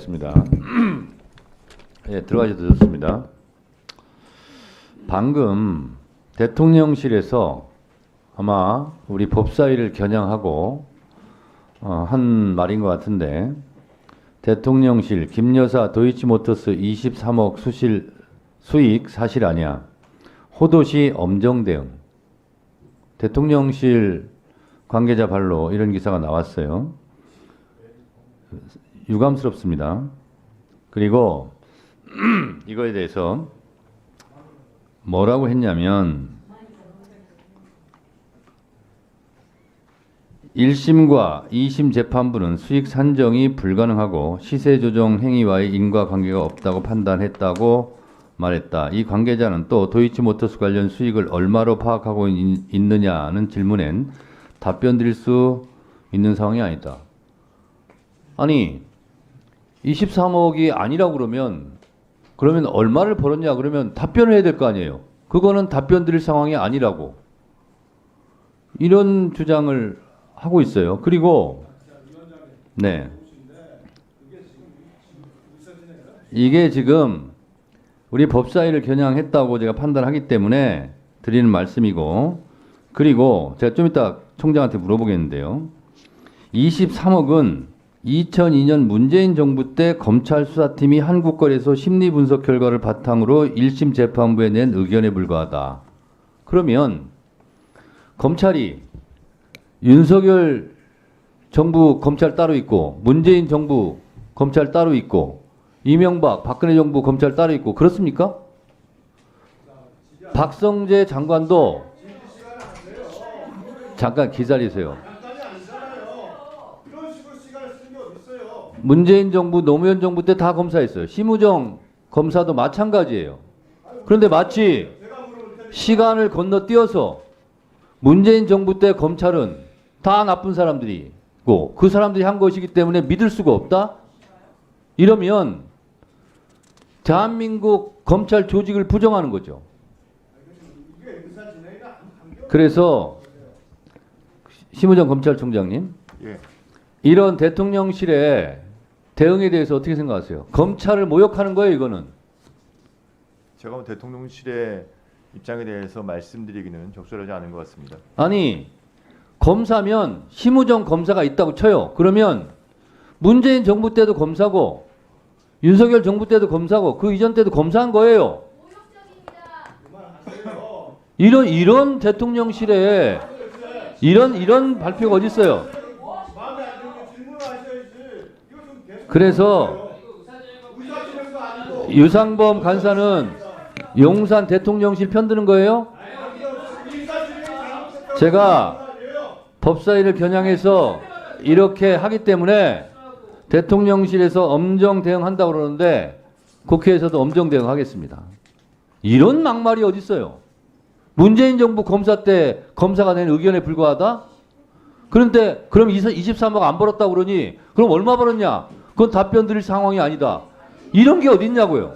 수고하셨습니다. 예, 들어가셔도 좋습니다. 방금 대통령실에서 아마 우리 법사위를 겨냥하고 한 말인 것 같은데, 대통령실 김여사 도이치모터스 23억 수익 사실 아니야. 호도시 엄정 대응. 대통령실 관계자 발로 이런 기사가 나왔어요. 유감스럽습니다. 그리고 이거에 대해서 뭐라고 했냐면 1심과 2심 재판부는 수익 산정이 불가능하고 시세 조정 행위와의 인과관계가 없다고 판단했다고 말했다. 이 관계자는 또 도이치모터스 관련 수익을 얼마로 파악하고 있느냐는 질문엔 답변 드릴 수 있는 상황이 아니다. 아니 23억이 아니라고 그러면 얼마를 벌었냐 그러면 답변을 해야 될 거 아니에요. 그거는 답변 드릴 상황이 아니라고 이런 주장을 하고 있어요. 그리고 네, 이게 지금 우리 법사위를 겨냥했다고 제가 판단하기 때문에 드리는 말씀이고, 그리고 제가 좀 이따 총장한테 물어보겠는데요. 23억은 2002년 문재인 정부 때 검찰 수사팀이 한국거래소 심리분석 결과를 바탕으로 1심 재판부에 낸 의견에 불과하다. 그러면 검찰이 윤석열 정부 검찰 따로 있고, 문재인 정부 검찰 따로 있고, 이명박 박근혜 정부 검찰 따로 있고, 그렇습니까? 박성재 장관도 잠깐 기다리세요. 문재인 정부, 노무현 정부 때 다 검사했어요. 심우정 검사도 마찬가지예요. 그런데 마치 시간을 건너뛰어서 문재인 정부 때 검찰은 다 나쁜 사람들이고 그 사람들이 한 것이기 때문에 믿을 수가 없다? 이러면 대한민국 검찰 조직을 부정하는 거죠. 그래서 심우정 검찰총장님, 예. 이런 대통령실의 대응에 대해서 어떻게 생각하세요? 검찰을 모욕하는 거예요, 이거는. 제가 대통령실의 입장에 대해서 말씀드리기는 적절하지 않은 것 같습니다. 아니, 검사면 심우정 검사가 있다고 쳐요. 그러면 문재인 정부 때도 검사고 윤석열 정부 때도 검사고 그 이전 때도 검사한 거예요. 이런 대통령실에 이런 발표가 어디 있어요? 그래서 유상범 간사는 용산 대통령실 편드는 거예요? 제가 법사위를 겨냥해서 이렇게 하기 때문에 대통령실에서 엄정 대응한다고 그러는데 국회에서도 엄정 대응하겠습니다. 이런 막말이 어디 있어요? 문재인 정부 검사 때 검사가 낸 의견에 불과하다? 그런데 그럼 23억 안 벌었다고 그러니 그럼 얼마 벌었냐? 그건 답변 드릴 상황이 아니다. 이런 게 어디 있냐고요.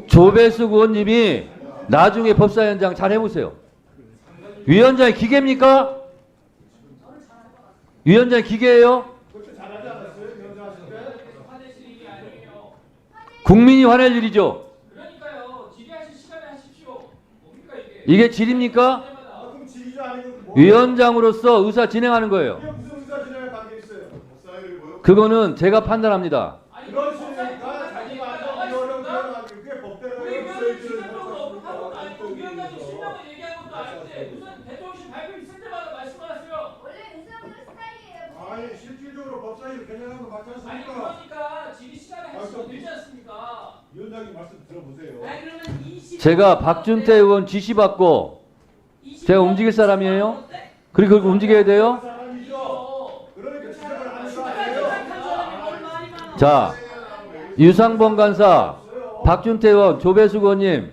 조배수 의원님이 나중에 법사위원장 잘 해보세요. 위원장이 기계입니까? 위원장이 기계예요? 국민이 화낼 일이죠. 그러니까요. 질의하실 시간에 하십시오. 뭡니까 이게? 이게 질입니까? 위원장으로서 의사 진행하는 거예요. 그거는 제가 판단합니다. 실질적으로 법사위를 겨냥한 거 맞지 않습니까? 그러니까 질의 시간에 하시면 되지 않습니까? 위원장님 말씀 들어보세요. 그러면 20... 제가 박준태 의원 지시받고 제가 움직일 사람이에요? 그리고 그걸 움직여야 돼요? 자, 유상범 간사, 박준태 의원, 조배수 의원님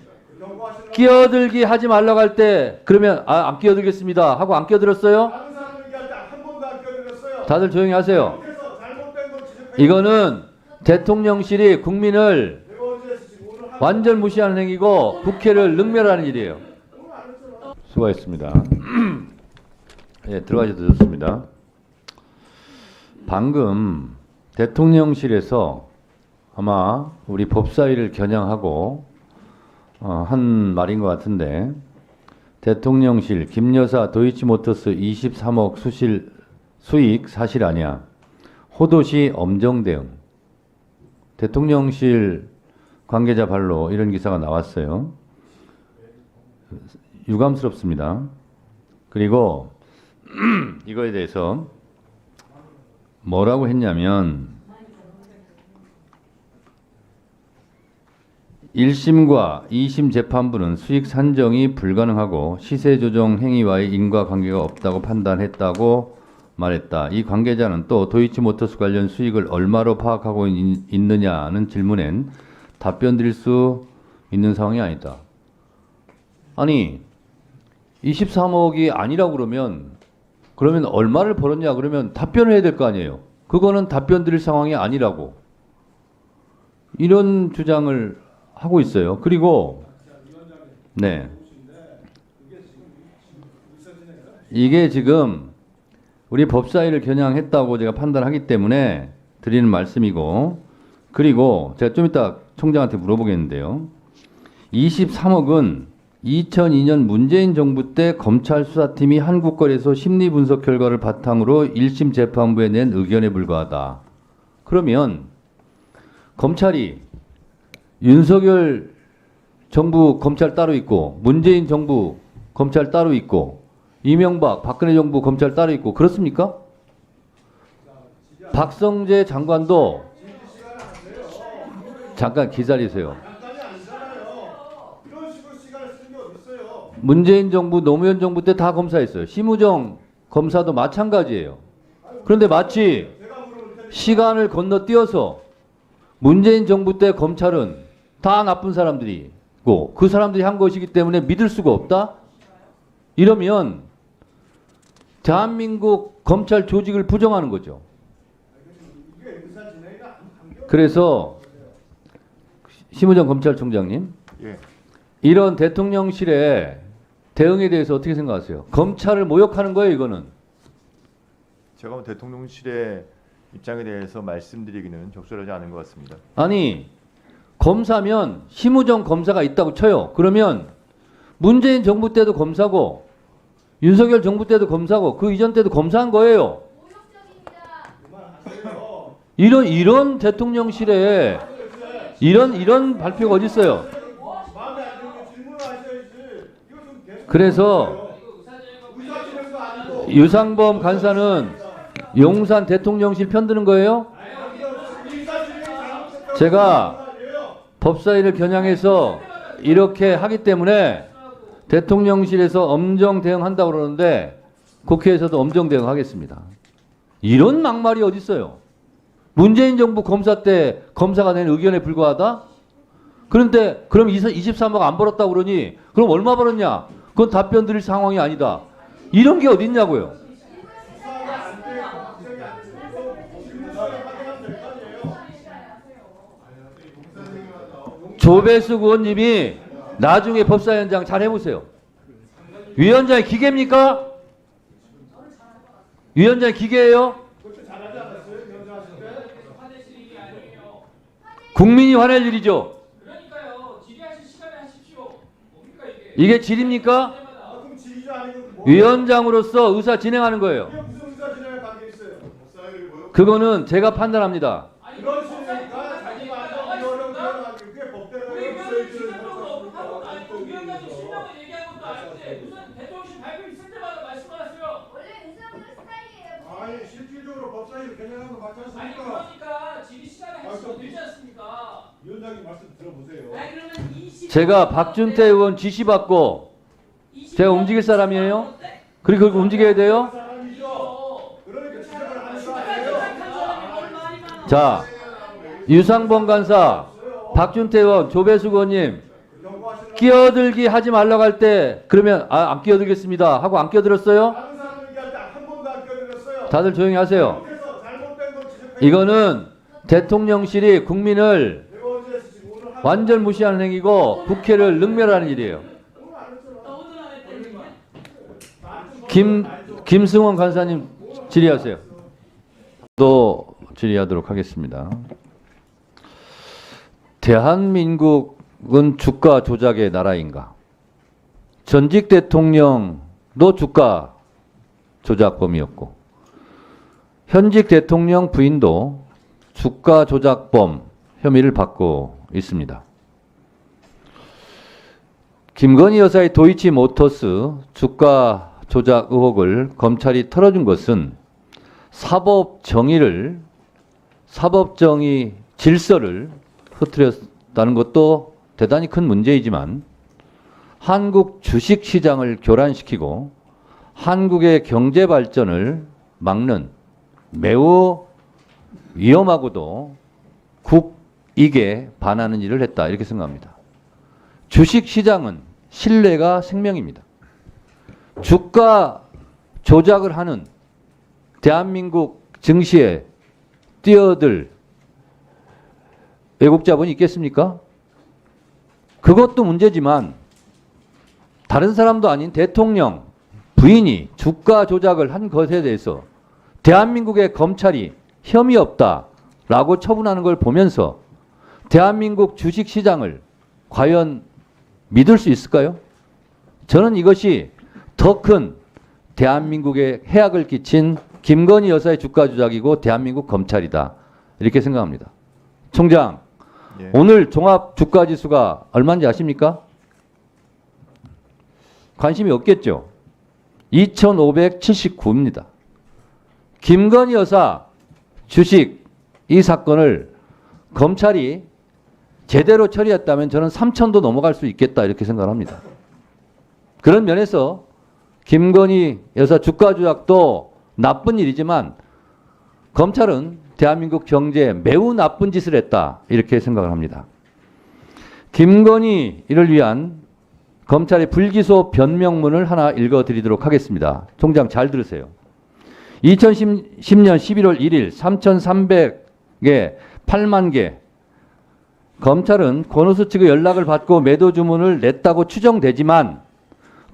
끼어들기 하지 말라고 할 때 그러면 안 끼어들겠습니다 하고 안 끼어들었어요? 다들 조용히 하세요. 이거는 대통령실이 국민을 완전 무시하는 행위고 국회를 능멸하는 일이에요. 수고하셨습니다. 예, 들어가셔도 좋습니다. 방금 대통령실에서 아마 우리 법사위를 겨냥하고 한 말인 것 같은데, 대통령실 김여사 도이치모터스 23억 수익 사실 아니야. 호도시 엄정 대응. 대통령실 관계자 발로 이런 기사가 나왔어요. 유감스럽습니다. 그리고 이거에 대해서 뭐라고 했냐면 1심과 2심 재판부는 수익 산정이 불가능하고 시세 조정 행위와의 인과관계가 없다고 판단했다고 말했다. 이 관계자는 또 도이치모터스 관련 수익을 얼마로 파악하고 있느냐는 질문엔 답변 드릴 수 있는 상황이 아니다. 아니 23억이 아니라고 그러면 얼마를 벌었냐 그러면 답변을 해야 될 거 아니에요. 그거는 답변 드릴 상황이 아니라고 이런 주장을 하고 있어요. 그리고 네, 이게 지금 우리 법사위를 겨냥했다고 제가 판단하기 때문에 드리는 말씀이고, 그리고 제가 좀 이따 총장한테 물어보겠는데요. 23억은 2002년 문재인 정부 때 검찰 수사팀이 한국거래소 심리 분석 결과를 바탕으로 1심 재판부에 낸 의견에 불과하다. 그러면 검찰이 윤석열 정부 검찰 따로 있고 문재인 정부 검찰 따로 있고 이명박 박근혜 정부 검찰 따로 있고 그렇습니까? 박성재 장관도 잠깐 기다리세요. 문재인 정부, 노무현 정부 때 다 검사했어요. 심우정 검사도 마찬가지예요. 그런데 마치 시간을 건너뛰어서 문재인 정부 때 검찰은 다 나쁜 사람들이고 그 사람들이 한 것이기 때문에 믿을 수가 없다? 이러면 대한민국 검찰 조직을 부정하는 거죠. 그래서 심우정 검찰총장님, 예. 이런 대통령실의 대응에 대해서 어떻게 생각하세요? 검찰을 모욕하는 거예요, 이거는. 제가 뭐 대통령실의 입장에 대해서 말씀드리기는 적절하지 않은 것 같습니다. 아니, 검사면 심우정 검사가 있다고 쳐요. 그러면 문재인 정부 때도 검사고 윤석열 정부 때도 검사고 그 이전 때도 검사한 거예요. 이런 대통령실에 이런 발표가 어디 있어요? 그래서 유상범 간사는 용산 대통령실 편드는 거예요? 제가 법사위를 겨냥해서 이렇게 하기 때문에 대통령실에서 엄정 대응한다고 그러는데 국회에서도 엄정 대응하겠습니다. 이런 막말이 어디 있어요? 문재인 정부 검사 때 검사가 낸 의견에 불과하다? 그런데 그럼 23억 안 벌었다고 그러니 그럼 얼마 벌었냐? 그건 답변 드릴 상황이 아니다. 이런 게 어디 있냐고요. 조배숙 의원님이 나중에 법사위원장 잘 해보세요. 위원장이 기계입니까? 위원장이 기계예요? 국민이 화낼 일이죠. 그러니까요. 질의하실 시간에 하십시오. 뭡니까 이게? 이게 질입니까? 위원장으로서 의사 진행하는 거예요. 그거는 제가 판단합니다. 아니 실질적으로 법사위를 겨냥한 거 맞지 아니 않습니까? 그러니까 질의 시간에 하시면 되지 않습니까? 위원장님 말씀 들어보세요. 아니 그러면 20 제가 박준태 의원 지시받고 제가 움직일 사람이에요? 그렇게 움직여야 돼요? 그러니까 지적을 하는 거 아니에요? 자, 유상범 간사, 박준태 의원, 조배숙 의원님 끼어들기 하지 말라고 할 때 그러면 안 끼어들겠습니다 하고 안 끼어들었어요? 다른 사람 얘기할 때 한 번도 안 끼어들었어요. 다들 조용히 하세요. 그래서 잘못된 거 지적해. 이거는 대통령실이 국민을 내가 언제 지금 오늘 한 완전 무시하는 행위고 국회를 능멸하는 일이에요. 오늘 안 했잖아. 오늘 안 했다는 거야? 김승원 간사님 질의하세요. 또 질의하도록 하겠습니다. 대한민국은 주가 조작의 나라인가? 전직 대통령도 주가 조작범이었고 현직 대통령 부인도 주가 조작범 혐의를 받고 있습니다. 김건희 여사의 도이치모터스 주가 조작 의혹을 검찰이 털어준 것은 사법 정의 질서를 흐트렸다는 것도 대단히 큰 문제이지만 한국 주식시장을 교란시키고 한국의 경제 발전을 막는 매우 위험하고도 국익에 반하는 일을 했다 이렇게 생각합니다. 주식시장은 신뢰가 생명입니다. 주가 조작을 하는 대한민국 증시에 뛰어들 외국 자본이 있겠습니까? 그것도 문제지만 다른 사람도 아닌 대통령 부인이 주가 조작을 한 것에 대해서 대한민국의 검찰이 혐의 없다라고 처분하는 걸 보면서 대한민국 주식시장을 과연 믿을 수 있을까요? 저는 이것이 더 큰 대한민국에 해악을 끼친 김건희 여사의 주가 조작이고 대한민국 검찰이다. 이렇게 생각합니다. 총장, 예. 오늘 종합 주가 지수가 얼마인지 아십니까? 관심이 없겠죠? 2579입니다. 김건희 여사 주식 이 사건을 검찰이 제대로 처리했다면 저는 3천도 넘어갈 수 있겠다 이렇게 생각합니다. 그런 면에서 김건희 여사 주가 조작도 나쁜 일이지만 검찰은 대한민국 경제에 매우 나쁜 짓을 했다 이렇게 생각을 합니다. 김건희를 위한 검찰의 불기소 변명문을 하나 읽어드리도록 하겠습니다. 총장 잘 들으세요. 2010년 11월 1일 3,300개 8만 개 검찰은 권오수 측의 연락을 받고 매도 주문을 냈다고 추정되지만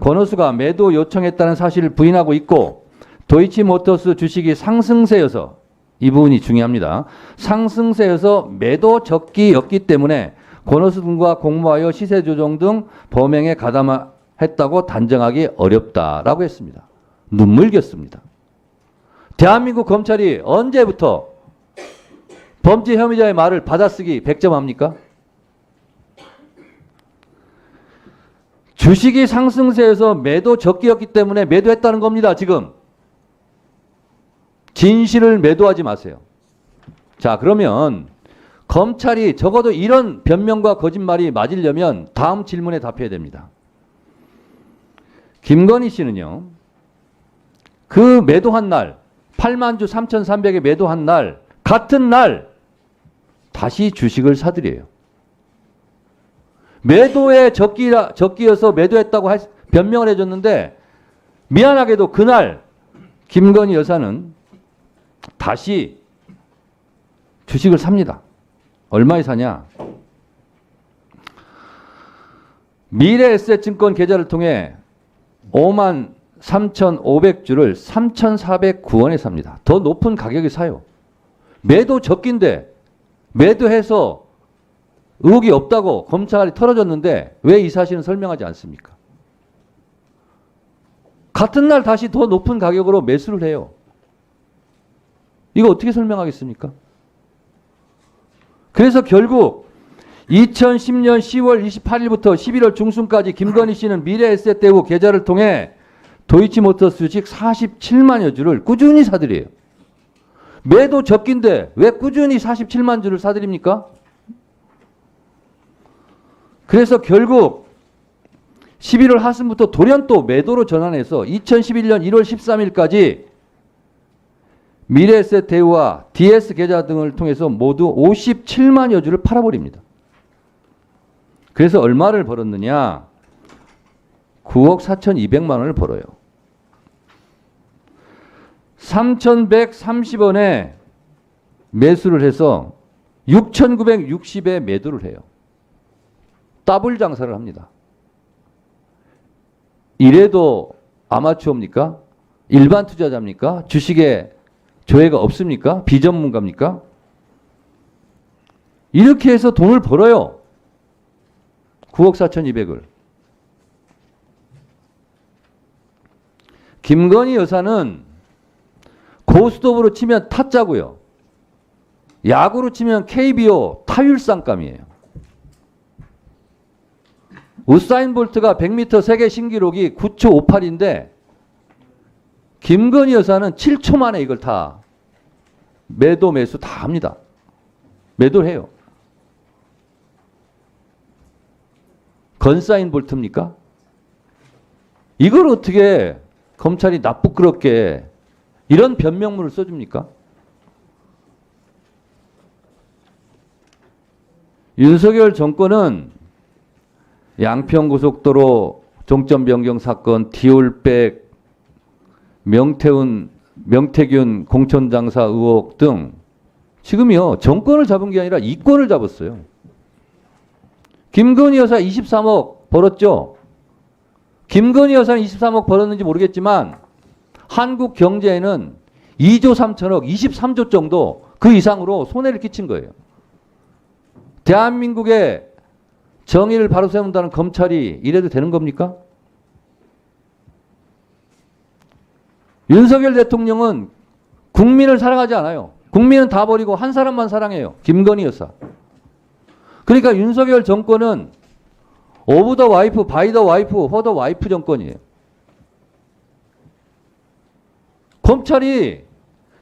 권오수가 매도 요청했다는 사실을 부인하고 있고 도이치모터스 주식이 상승세여서 이 부분이 중요합니다. 상승세여서 매도 적기였기 때문에 권오수 등과 공모하여 시세 조정 등 범행에 가담했다고 단정하기 어렵다라고 했습니다. 눈물겼습니다. 대한민국 검찰이 언제부터 범죄 혐의자의 말을 받아쓰기 100점 합니까? 주식이 상승세에서 매도 적기였기 때문에 매도했다는 겁니다. 지금. 진실을 매도하지 마세요. 자, 그러면 검찰이 적어도 이런 변명과 거짓말이 맞으려면 다음 질문에 답해야 됩니다. 김건희 씨는요. 그 매도한 날 8만 주 3,300에 매도한 날 같은 날 다시 주식을 사들여요. 매도에 적기여서 매도했다고 변명을 해줬는데 미안하게도 그날 김건희 여사는 다시 주식을 삽니다. 얼마에 사냐? 미래에셋증권 계좌를 통해 5만 3,500주를 3,409원에 삽니다. 더 높은 가격에 사요. 매도 적기인데 매도해서 의혹이 없다고 검찰이 털어줬는데 왜 이 사실은 설명하지 않습니까? 같은 날 다시 더 높은 가격으로 매수를 해요. 이거 어떻게 설명하겠습니까? 그래서 결국 2010년 10월 28일부터 11월 중순까지 김건희 씨는 미래에셋대우 계좌를 통해 도이치모터스 주식 47만여 주를 꾸준히 사들여요. 매도 적기인데 왜 꾸준히 47만 주를 사들입니까? 그래서 결국 11월 하순부터 돌연 또 매도로 전환해서 2011년 1월 13일까지 미래에셋 대우와 DS 계좌 등을 통해서 모두 57만여 주를 팔아버립니다. 그래서 얼마를 벌었느냐? 9억 4,200만 원을 벌어요. 3,130원에 매수를 해서 6,960에 매도를 해요. 더블 장사를 합니다. 이래도 아마추어입니까? 일반 투자자입니까? 주식에 조회가 없습니까? 비전문가입니까? 이렇게 해서 돈을 벌어요. 9억 4,200을. 김건희 여사는 고스톱으로 치면 타짜고요. 야구로 치면 KBO 타율상감이에요. 우사인 볼트가 100m 세계 신기록이 9초 58인데 김건희 여사는 7초 만에 이걸 다 매도 매수 다 합니다. 매도를 해요. 건사인 볼트입니까? 이걸 어떻게 검찰이 나쁘끄럽게 이런 변명문을 써줍니까? 윤석열 정권은 양평고속도로 종점 변경 사건, 디올백, 명태균 공천장사 의혹 등 지금요 정권을 잡은 게 아니라 이권을 잡았어요. 김건희 여사 23억 벌었죠. 김건희 여사는 23억 벌었는지 모르겠지만 한국 경제에는 2조 3천억, 23조 정도 그 이상으로 손해를 끼친 거예요. 대한민국의 정의를 바로 세운다는 검찰이 이래도 되는 겁니까? 윤석열 대통령은 국민을 사랑하지 않아요. 국민은 다 버리고 한 사람만 사랑해요. 김건희 여사. 그러니까 윤석열 정권은 오브 더 와이프, 바이 더 와이프, 포 더 와이프 정권이에요. 검찰이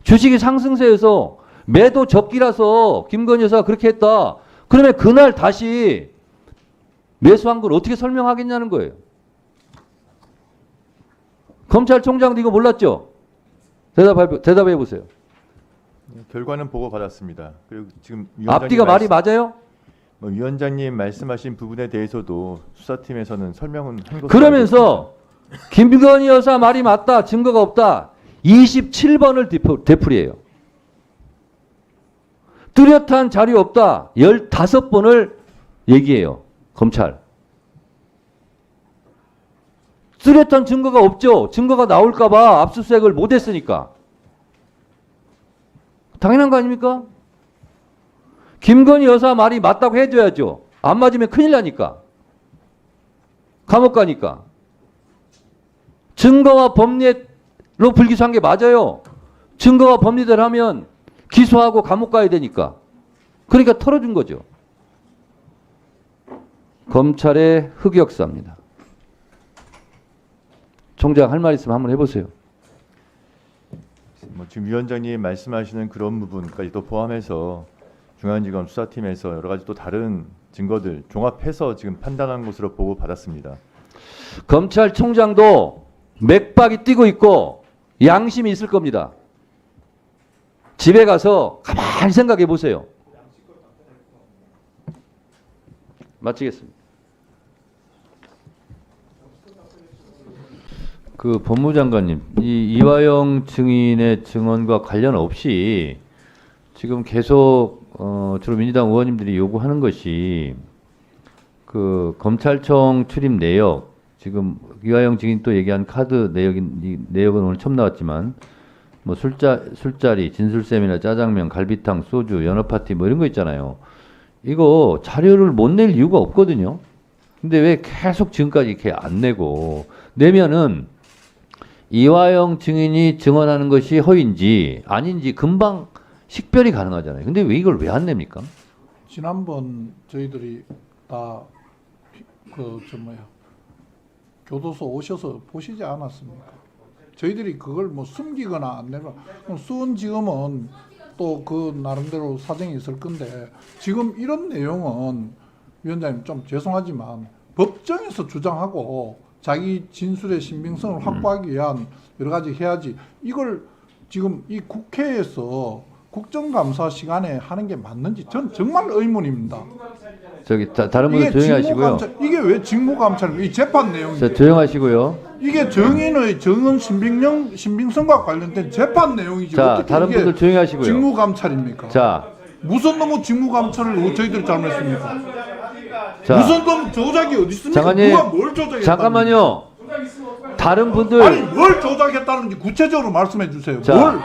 주식이 상승세에서 매도 적기라서 김건희 여사가 그렇게 했다. 그러면 그날 다시 매수한 걸 어떻게 설명하겠냐는 거예요. 검찰총장도 이거 몰랐죠? 대답해 보세요. 결과는 보고 받았습니다. 그리고 지금 앞뒤가 말이 맞아요? 위원장님 말씀하신 부분에 대해서도 수사팀에서는 설명은 한 것으로 그러면서 김건희 여사 말이 맞다. 증거가 없다. 27번을 되풀이해요. 뚜렷한 자료 없다. 15번을 얘기해요. 검찰. 뚜렷한 증거가 없죠. 증거가 나올까 봐 압수수색을 못했으니까. 당연한 거 아닙니까? 김건희 여사 말이 맞다고 해줘야죠. 안 맞으면 큰일 나니까. 감옥 가니까. 증거와 법리로 불기소한 게 맞아요. 증거와 법리대로 하면 기소하고 감옥 가야 되니까. 그러니까 털어준 거죠. 검찰의 흑역사입니다. 총장 할 말 있으면 한번 해보세요. 지금 위원장님 말씀하시는 그런 부분까지도 포함해서 중앙지검 수사팀에서 여러 가지 또 다른 증거들 종합해서 지금 판단한 것으로 보고 받았습니다. 검찰총장도 맥박이 뛰고 있고 양심이 있을 겁니다. 집에 가서 가만히 생각해 보세요. 마치겠습니다. 그 법무장관님, 이 이화영 증인의 증언과 관련 없이 지금 계속 주로 민주당 의원님들이 요구하는 것이 그 검찰청 출입 내역, 지금 이화영 증인 또 얘기한 카드 내역은 오늘 처음 나왔지만 뭐 술자리, 진술셈이나 짜장면, 갈비탕, 소주, 연어파티 뭐 이런 거 있잖아요. 이거 자료를 못 낼 이유가 없거든요. 근데 왜 계속 지금까지 이렇게 안 내고 내면은 이화영 증인이 증언하는 것이 허위인지 아닌지 금방 식별이 가능하잖아요. 근데 왜 이걸 왜 안 냅니까? 지난번 저희들이 다 교도소 오셔서 보시지 않았습니까? 저희들이 그걸 뭐 숨기거나 안 내면 수원지검은 또 그 나름대로 사정이 있을 건데 지금 이런 내용은 위원장님 좀 죄송하지만 법정에서 주장하고 자기 진술의 신빙성을 확보하기 위한 여러 가지 해야지 이걸 지금 이 국회에서 국정감사 시간에 하는 게 맞는지 전 정말 의문입니다. 저기 다른 분들 조용히 하시고요. 이게 왜 직무감찰? 이 재판 내용인데. 조용하시고요. 이게 정인의 정은 신빙성과 관련된 재판 내용이지. 자, 어떻게 다른 이게 분들 조용히 하시고요. 직무감찰입니까? 자, 무슨 놈의 직무감찰을 저희들이 잘못했습니까? 자, 무슨 놈 조작이 어디 있습니까? 장관님, 누가 뭘 조작했다? 잠깐만요. 다른 분들 아니 뭘 조작했다는지 구체적으로 말씀해 주세요. 자.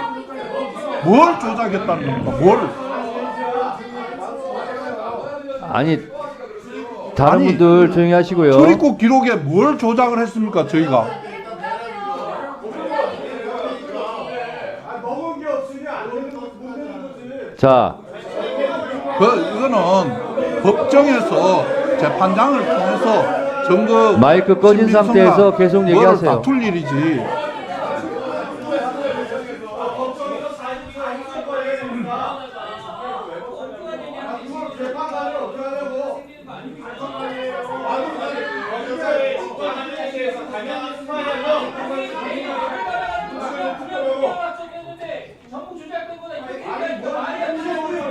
뭘 조작했다는 겁니까? 뭘? 아니 다른 아니, 분들 조용히 하시고요. 출입국 기록에 뭘 조작을 했습니까? 저희가 먹은 게 없으니 안 되는 거 못 되는 거지. 자, 이거는 법정에서 재판장을 통해서 증거 마이크 꺼진 신빙성과 상태에서 계속 그거를 얘기하세요. 다툴 일이지. 재판관을 어떻게 하냐고. 정부 조작된 거다 이렇게 얘기하니까 말이 안 되는 거예요.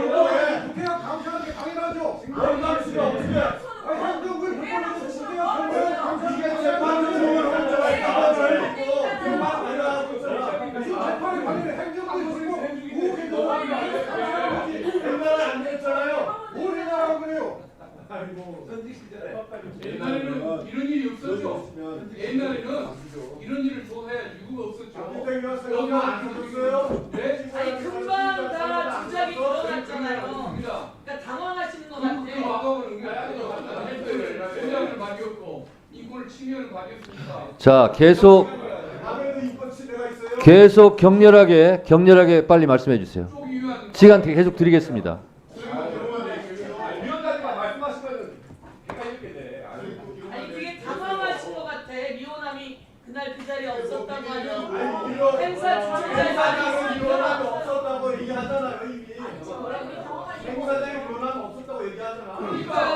국회가 감시하는 게 당연하죠. 원할 수가 없으면 행정부의 불법에서 국회가 감시하는 게 재판을 재판이 관련해 행정부의 불법 우회도 옛날에 안 됐잖아요. 뭘 해나가고 그래요? 옛날에는 이런 일이 없었죠. 옛날에는 이런 일을 조사할 이유가 없었죠. 여기 안 보셨어요? 네? 아니 금방 다 주작이 드러났잖아요. 그러니까 그러니까 당황하시는 것 그 같아. 마법은 의미를 받이었고 인권을 침해를 받이었으니까. 자 계속 남에도 이권 침해가 있어요. 계속 격렬하게 빨리 말씀해 주세요. 쪽 위한 시간 계속 드리겠습니다. 위원장님만 말씀하시면 헷갈리게 돼. 아니 되게 당황하신 것 같아. 미호남이 그날 그 자리에 없었다고 하는 이런 행사 주최자의 말이 행사장은 있으니까. 일어나면 없었다고 얘기하잖아요 이미. 행사장이 일어나면 없었다고 얘기하잖아. 그러니까요.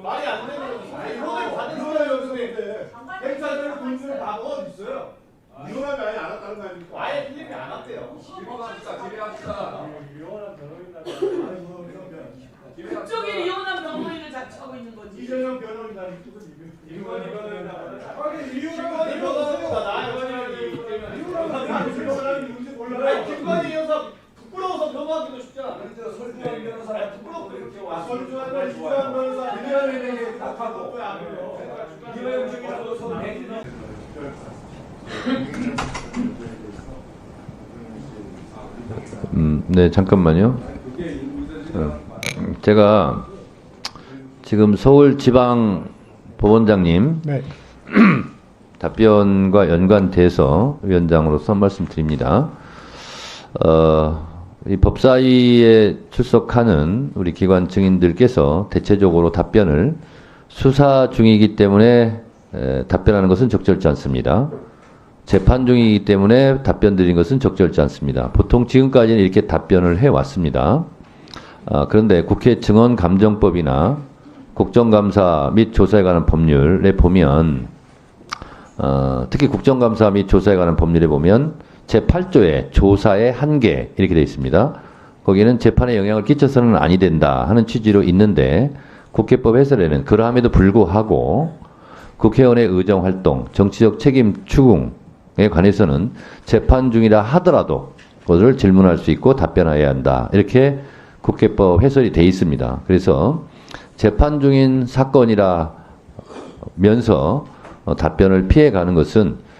말이 안 되는 거지. 이거는 받은 거예요, 요즘에. 행사장에 돈을 다 어디 있어요? 이혼하면 아예 안 왔다는 거 아닙니까? 아예 필립이 안 왔대요. 집회합시다. 그쪽이 리오남 변호인을 자처하고 있는 거지. 이재명 변호인단이 이건 이혼이 변호사가 나요. 김건희 여사 부끄러워서 변호하기도 쉽잖아. 설주한 변호사 부끄럽고 이렇게 와. 설주한 변호사 미안해 답하고 왜안 해요? 이재명 중이라도 손 대기는. 네 잠깐만요. 제가 지금 서울지방법원장님 네. 답변과 연관돼서 위원장으로서 한 말씀 드립니다. 이 법사위에 출석하는 우리 기관 증인들께서 대체적으로 답변을 수사 중이기 때문에 답변하는 것은 적절치 않습니다. 재판 중이기 때문에 답변 드린 것은 적절치 않습니다. 보통 지금까지는 이렇게 답변을 해왔습니다. 그런데 국회 증언감정법이나 국정감사 및 조사에 관한 법률에 보면 특히 국정감사 및 조사에 관한 법률에 보면 제8조에 조사의 한계 이렇게 되어 있습니다. 거기는 재판에 영향을 끼쳐서는 아니 된다 하는 취지로 있는데 국회법 해설에는 그러함에도 불구하고 국회의원의 의정활동, 정치적 책임 추궁에 관해서는 재판 중이라 하더라도 그것을 질문할 수 있고 답변해야 한다. 이렇게 국회법 해설이 되어 있습니다. 그래서 재판 중인 사건이라면서 답변을 피해가는 것은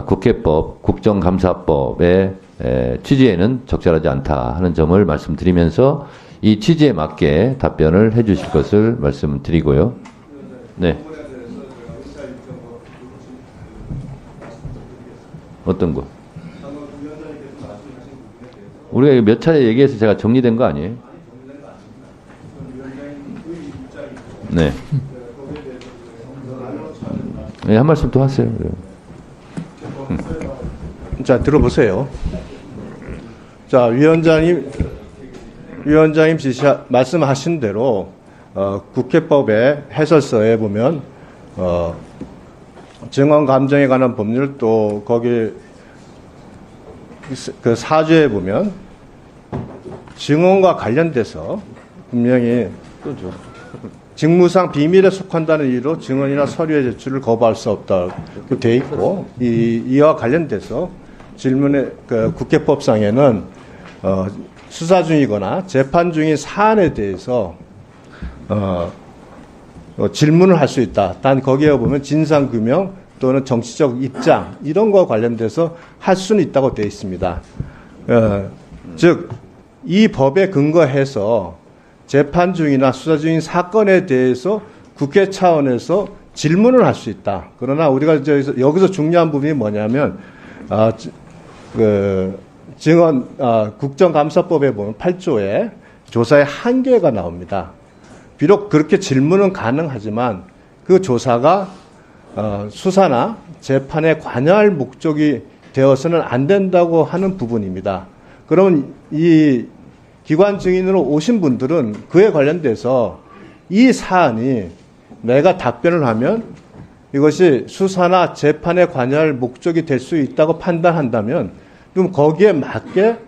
국회법, 국정감사법의 취지에는 적절하지 않다 하는 점을 말씀드리면서 이 취지에 맞게 답변을 해 주실 것을 말씀드리고요. 네. 어떤 거? 우리가 몇 차례 얘기해서 제가 정리된 거 아니에요? 네. 네, 한 말씀 더 하세요. 자, 들어보세요. 자, 위원장님 말씀하신 대로 국회법의 해설서에 보면 증언 감정에 관한 법률 또 거기 그 사조에 보면 증언과 관련돼서 분명히 직무상 비밀에 속한다는 이유로 증언이나 서류의 제출을 거부할 수 없다고 돼 있고 이와 관련돼서 질문에 그 국회법상에는 수사 중이거나 재판 중인 사안에 대해서 질문을 할 수 있다. 단 거기에 보면 진상규명 또는 정치적 입장 이런 거와 관련돼서 할 수는 있다고 되어 있습니다. 즉 이 법에 근거해서 재판 중이나 수사 중인 사건에 대해서 국회 차원에서 질문을 할 수 있다. 그러나 우리가 여기서 중요한 부분이 뭐냐면 국정감사법에 보면 8조에 조사의 한계가 나옵니다. 비록 그렇게 질문은 가능하지만 그 조사가 수사나 재판에 관여할 목적이 되어서는 안 된다고 하는 부분입니다. 그러면 이 기관 증인으로 오신 분들은 그에 관련돼서 이 사안이 내가 답변을 하면 이것이 수사나 재판에 관여할 목적이 될 수 있다고 판단한다면 그럼 거기에 맞게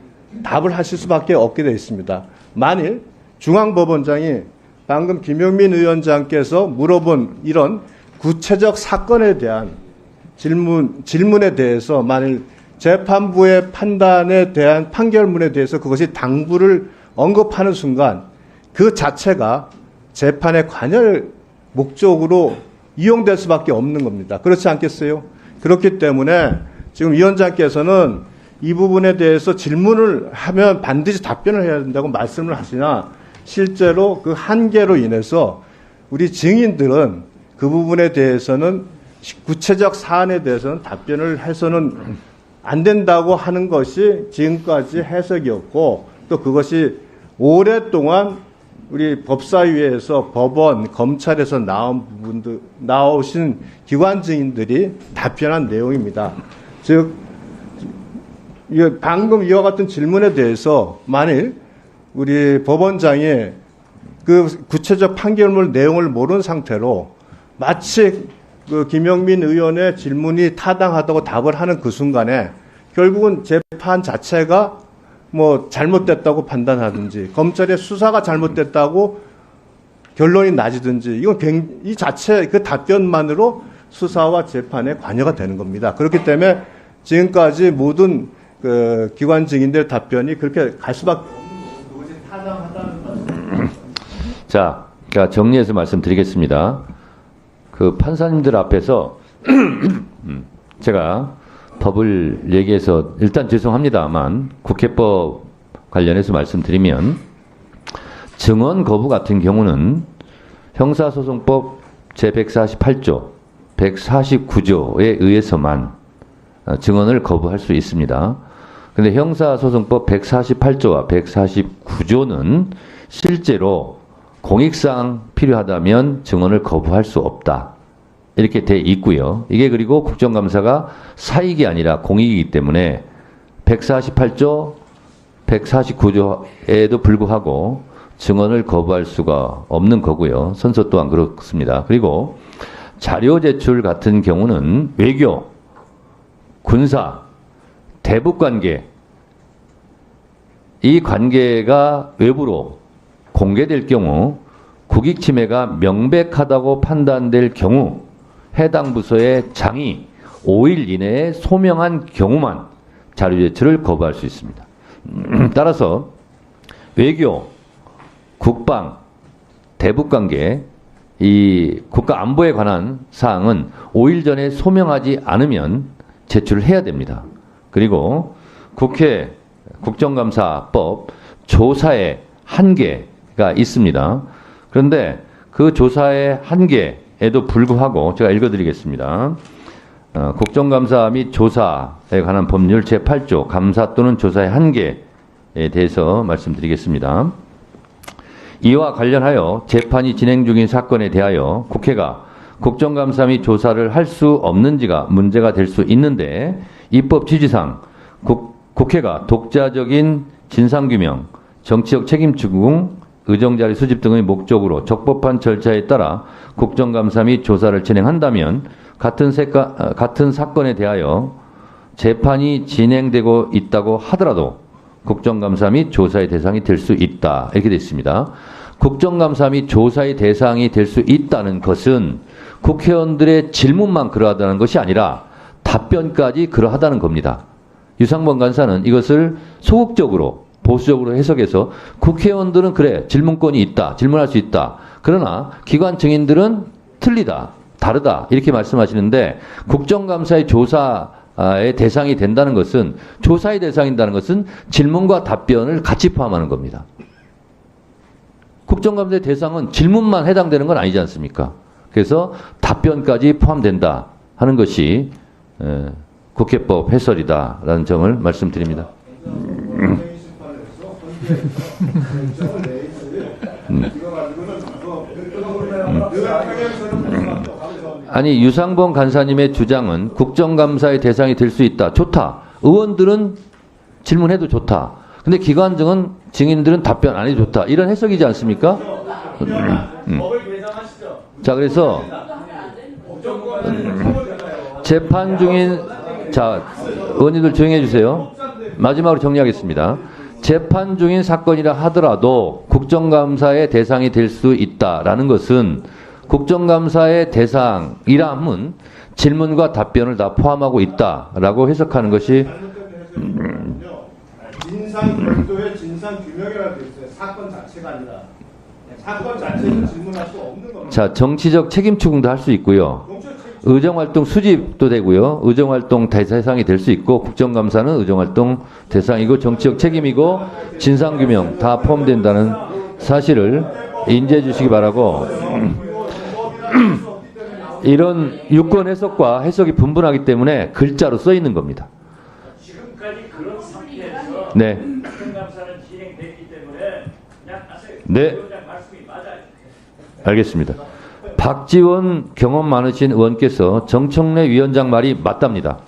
답을 하실 수밖에 없게 되어 있습니다. 만일 중앙법원장이 방금 김영민 위원장께서 물어본 이런 구체적 사건에 대한 질문에 대해서 만일 재판부의 판단에 대한 판결문에 대해서 그것이 당부를 언급하는 순간 그 자체가 재판에 관여할 목적으로 이용될 수밖에 없는 겁니다. 그렇지 않겠어요? 그렇기 때문에 지금 위원장께서는 이 부분에 대해서 질문을 하면 반드시 답변을 해야 된다고 말씀을 하시나 실제로 그 한계로 인해서 우리 증인들은 그 부분에 대해서는 구체적 사안에 대해서는 답변을 해서는 안 된다고 하는 것이 지금까지 해석이었고 또 그것이 오랫동안 우리 법사위에서 법원, 검찰에서 나오신 기관 증인들이 답변한 내용입니다. 즉, 방금 이와 같은 질문에 대해서 만일 우리 법원장이 그 구체적 판결문 내용을 모르는 상태로 마치 그 김영민 의원의 질문이 타당하다고 답을 하는 그 순간에 결국은 재판 자체가 뭐 잘못됐다고 판단하든지 검찰의 수사가 잘못됐다고 결론이 나지든지 이건 이 자체 그 답변만으로 수사와 재판에 관여가 되는 겁니다. 그렇기 때문에 지금까지 모든 그 기관 증인들 답변이 그렇게 갈 수밖에 없는 것이 타당하다는 말씀. 자, 그러니까 정리해서 말씀드리겠습니다. 그 판사님들 앞에서 제가 법을 얘기해서 일단 죄송합니다만 국회법 관련해서 말씀드리면 증언 거부 같은 경우는 형사소송법 제148조, 149조에 의해서만 증언을 거부할 수 있습니다. 그런데 형사소송법 148조와 149조는 실제로 공익상 필요하다면 증언을 거부할 수 없다. 이렇게 돼 있고요. 이게 그리고 국정감사가 사익이 아니라 공익이기 때문에 148조, 149조에도 불구하고 증언을 거부할 수가 없는 거고요. 선서 또한 그렇습니다. 그리고 자료 제출 같은 경우는 외교, 군사, 대북관계 이 관계가 외부로 공개될 경우 국익 침해가 명백하다고 판단될 경우 해당 부서의 장이 5일 이내에 소명한 경우만 자료 제출을 거부할 수 있습니다. 따라서 외교, 국방, 대북관계, 이 국가 안보에 관한 사항은 5일 전에 소명하지 않으면 제출을 해야 됩니다. 그리고 국회 국정감사법 조사의 한계가 있습니다. 그런데 그 조사의 한계에도 불구하고 제가 읽어드리겠습니다. 국정감사 및 조사에 관한 법률 제8조 감사 또는 조사의 한계에 대해서 말씀드리겠습니다. 이와 관련하여 재판이 진행 중인 사건에 대하여 국회가 국정감사 및 조사를 할 수 없는지가 문제가 될 수 있는데 입법 취지상 국회가 독자적인 진상규명, 정치적 책임 추궁, 의정자료 수집 등의 목적으로 적법한 절차에 따라 국정감사 및 조사를 진행한다면 같은 사건에 대하여 재판이 진행되고 있다고 하더라도 국정감사 및 조사의 대상이 될 수 있다. 이렇게 되어 있습니다. 국정감사 및 조사의 대상이 될 수 있다는 것은 국회의원들의 질문만 그러하다는 것이 아니라 답변까지 그러하다는 겁니다. 유상범 간사는 이것을 소극적으로 보수적으로 해석해서 국회의원들은 그래 질문권이 있다. 질문할 수 있다. 그러나 기관 증인들은 틀리다, 다르다 이렇게 말씀하시는데 국정감사의 조사의 대상이 된다는 것은 조사의 대상이라는 것은 질문과 답변을 같이 포함하는 겁니다. 국정감사의 대상은 질문만 해당되는 건 아니지 않습니까? 그래서 답변까지 포함된다 하는 것이 국회법 해설이다라는 점을 말씀드립니다. 아니 유상범 간사님의 주장은 국정감사의 대상이 될 수 있다. 좋다. 의원들은 질문해도 좋다. 근데 기관 증인들은 답변 안 해도 좋다. 이런 해석이지 않습니까? 법을 개정하시죠. 자 그래서 재판 중인 자 의원님들 조용히 해주세요. 마지막으로 정리하겠습니다. 재판 중인 사건이라 하더라도 국정감사의 대상이 될 수 있다라는 것은 국정감사의 대상이라 함은 질문과 답변을 다 포함하고 있다라고 해석하는 것이 진상 별도의 진상 규명이라고 되어 있어요. 사건 자체가 아니라 사건 자체는 질문할 수 없는 겁니다. 자 정치적 책임 추궁도 할 수 있고요. 의정활동 수집도 되고요. 의정활동 대상이 될 수 있고 국정감사는 의정활동 대상이고 정치적 책임이고 진상규명 다 포함된다는 사실을 인지해 주시기 바라고 이런 유권 해석과 해석이 분분하기 때문에 글자로 써 있는 겁니다. 지금까지 그런 상태에서 네. 국정감사는 진행됐기 때문에 그냥 하세요. 네. 위원장 말씀이 맞아요. 알겠습니다. 박지원 경험 많으신 의원께서 정청래 위원장 말이 맞답니다.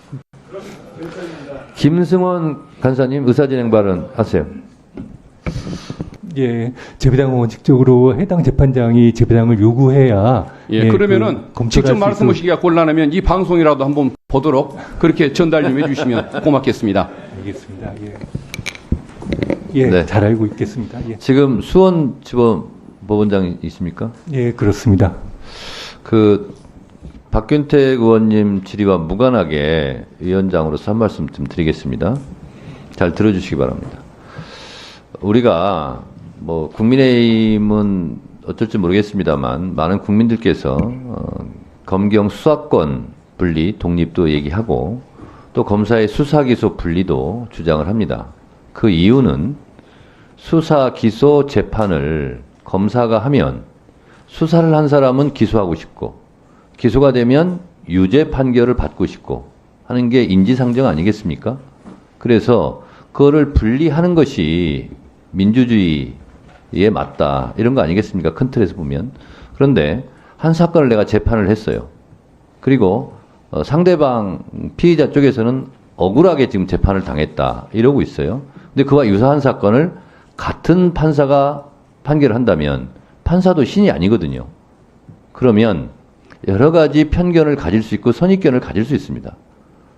김승원 간사님 의사진행 발언 하세요. 예, 재배당 원칙적으로 해당 재판장이 재배당을 요구해야 예, 그러면은 직접 말씀하시기가 곤란하면 이 방송이라도 한번 보도록 그렇게 전달 좀 해주시면 고맙겠습니다. 알겠습니다. 예, 예, 네. 잘 알고 있겠습니다. 예, 지금 수원지법법원장이십니까? 예, 그렇습니다. 그 박균택 의원님 질의와 무관하게 위원장으로서 한 말씀 좀 드리겠습니다. 잘 들어주시기 바랍니다. 우리가 뭐 국민의힘은 어쩔지 모르겠습니다만 많은 국민들께서 검경 수사권 분리 독립도 얘기하고 또 검사의 수사 기소 분리도 주장을 합니다. 그 이유는 수사 기소 재판을 검사가 하면 수사를 한 사람은 기소하고 싶고 기소가 되면 유죄 판결을 받고 싶고 하는 게 인지상정 아니겠습니까? 그래서 그거를 분리하는 것이 민주주의에 맞다 이런 거 아니겠습니까? 큰 틀에서 보면. 그런데 한 사건을 내가 재판을 했어요. 그리고 상대방 피의자 쪽에서는 억울하게 지금 재판을 당했다 이러고 있어요. 근데 그와 유사한 사건을 같은 판사가 판결을 한다면 판사도 신이 아니거든요. 그러면 여러 가지 편견을 가질 수 있고 선입견을 가질 수 있습니다.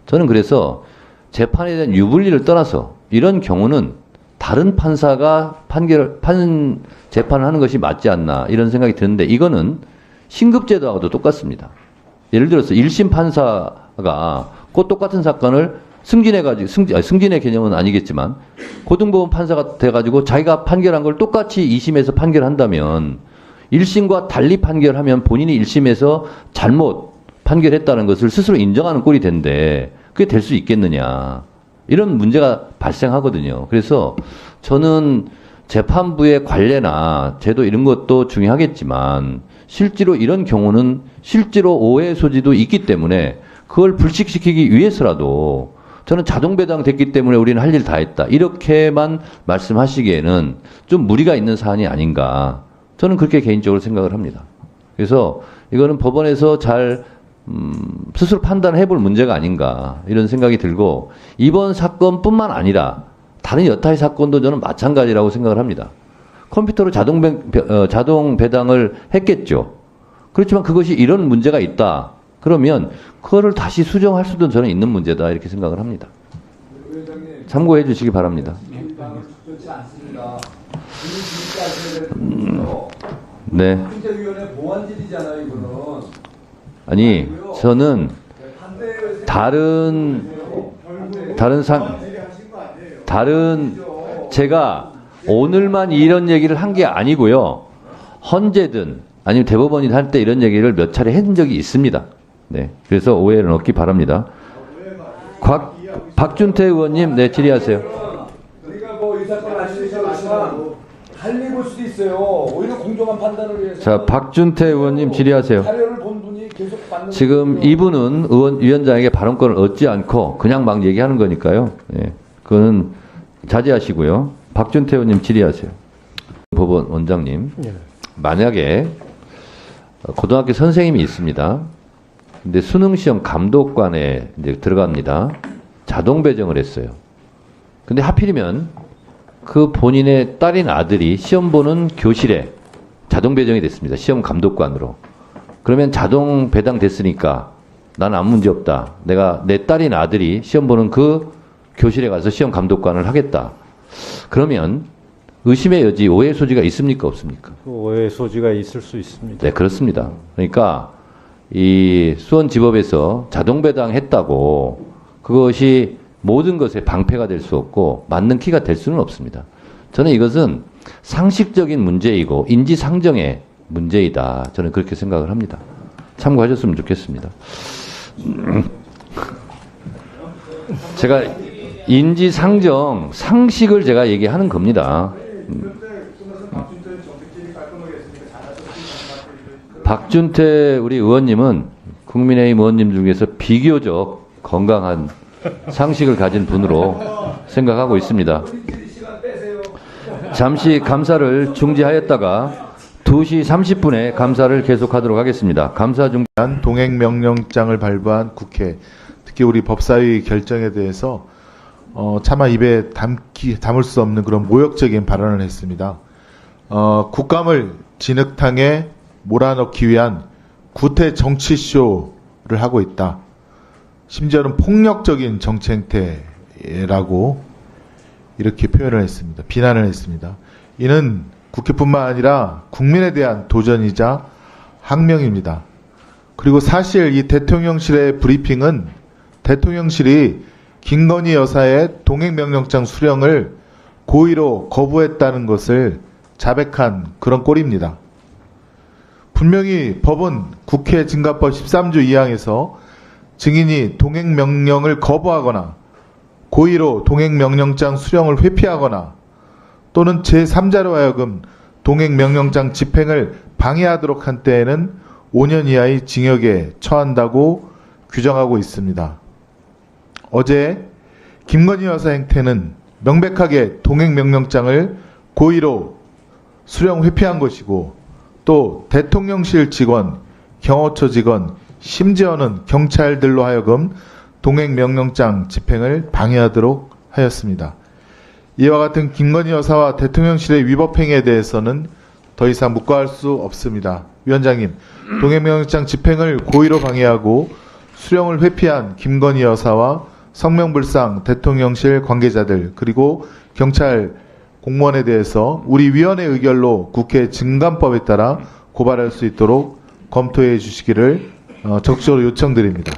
저는 그래서 재판에 대한 유불리를 떠나서 이런 경우는 다른 판사가 재판을 하는 것이 맞지 않나 이런 생각이 드는데 이거는 신급제도하고도 똑같습니다. 예를 들어서 1심 판사가 그 똑같은 사건을 승진의 개념은 아니겠지만 고등법원 판사가 돼가지고 자기가 판결한 걸 똑같이 2심에서 판결한다면 1심과 달리 판결하면 본인이 1심에서 잘못 판결했다는 것을 스스로 인정하는 꼴이 된데 그게 될 수 있겠느냐. 이런 문제가 발생하거든요. 그래서 저는 재판부의 관례나 제도 이런 것도 중요하겠지만 실제로 이런 경우는 실제로 오해 소지도 있기 때문에 그걸 불식시키기 위해서라도 저는 자동 배당됐기 때문에 우리는 할 일 다 했다. 이렇게만 말씀하시기에는 좀 무리가 있는 사안이 아닌가. 저는 그렇게 개인적으로 생각을 합니다. 그래서 이거는 법원에서 잘 스스로 판단해 볼 문제가 아닌가 이런 생각이 들고 이번 사건뿐만 아니라 다른 여타의 사건도 저는 마찬가지라고 생각을 합니다. 컴퓨터로 자동 배당을 했겠죠. 그렇지만 그것이 이런 문제가 있다. 그러면 그거를 다시 수정할 수도 저는 있는 문제다 이렇게 생각을 합니다. 참고해 주시기 바랍니다. 네. 아니 저는 제가 오늘만 이런 얘기를 한 게 아니고요. 언제든 아니면 대법원이 할 때 이런 얘기를 몇 차례 한 적이 있습니다. 네. 그래서 오해는 없기 바랍니다. 박준태 의원님, 네, 질의하세요. 그러니까 뭐 이 사건 아시지만 달리 볼 수도 있어요. 오히려 공정한 판단을 위해서. 자, 박준태 의원님 질의하세요. 사료를 본 분이 계속 받는. 지금 이분은 위원장에게 발언권을 얻지 않고 그냥 막 얘기하는 거니까요. 예. 그거는 자제하시고요. 박준태 의원님 질의하세요. 법원 원장님. 만약에 고등학교 선생님이 있습니다. 근데 수능시험 감독관에 이제 들어갑니다. 자동 배정을 했어요. 근데 하필이면 그 본인의 딸인 아들이 시험 보는 교실에 자동 배정이 됐습니다. 시험 감독관으로. 그러면 자동 배당됐으니까 난 아무 문제 없다. 내가 내 딸인 아들이 시험 보는 그 교실에 가서 시험 감독관을 하겠다. 그러면 의심의 여지, 오해 소지가 있습니까? 없습니까? 오해 소지가 있을 수 있습니다. 네, 그렇습니다. 그러니까 이 수원지법에서 자동 배당했다고 그것이 모든 것에 방패가 될 수 없고 맞는 키가 될 수는 없습니다. 저는 이것은 상식적인 문제이고 인지상정의 문제이다. 저는 그렇게 생각을 합니다. 참고하셨으면 좋겠습니다. 제가 인지상정, 상식을 제가 얘기하는 겁니다. 박준태 우리 의원님은 국민의힘 의원님 중에서 비교적 건강한 상식을 가진 분으로 생각하고 있습니다. 잠시 감사를 중지하였다가 2시 30분에 감사를 계속하도록 하겠습니다. 감사 중 동행명령장을 발부한 국회, 특히 우리 법사위 결정에 대해서 차마 입에 담을 수 없는 그런 모욕적인 발언을 했습니다. 국감을 진흙탕에 몰아넣기 위한 구태 정치쇼를 하고 있다. 심지어는 폭력적인 정치 행태라고 이렇게 표현을 했습니다. 비난을 했습니다. 이는 국회뿐만 아니라 국민에 대한 도전이자 항명입니다. 그리고 사실 이 대통령실의 브리핑은 대통령실이 김건희 여사의 동행명령장 수령을 고의로 거부했다는 것을 자백한 그런 꼴입니다. 분명히 법은 국회 증가법 13조 2항에서 증인이 동행명령을 거부하거나 고의로 동행명령장 수령을 회피하거나 또는 제3자로 하여금 동행명령장 집행을 방해하도록 한 때에는 5년 이하의 징역에 처한다고 규정하고 있습니다. 어제 김건희 여사 행태는 명백하게 동행명령장을 고의로 수령 회피한 것이고 또 대통령실 직원, 경호처 직원, 심지어는 경찰들로 하여금 동행명령장 집행을 방해하도록 하였습니다. 이와 같은 김건희 여사와 대통령실의 위법 행위에 대해서는 더 이상 묵과할 수 없습니다. 위원장님, 동행명령장 집행을 고의로 방해하고 수령을 회피한 김건희 여사와 성명불상 대통령실 관계자들 그리고 경찰 공무원에 대해서 우리 위원회 의결로 국회 증감법에 따라 고발할 수 있도록 검토해 주시기를 적극적으로 요청드립니다.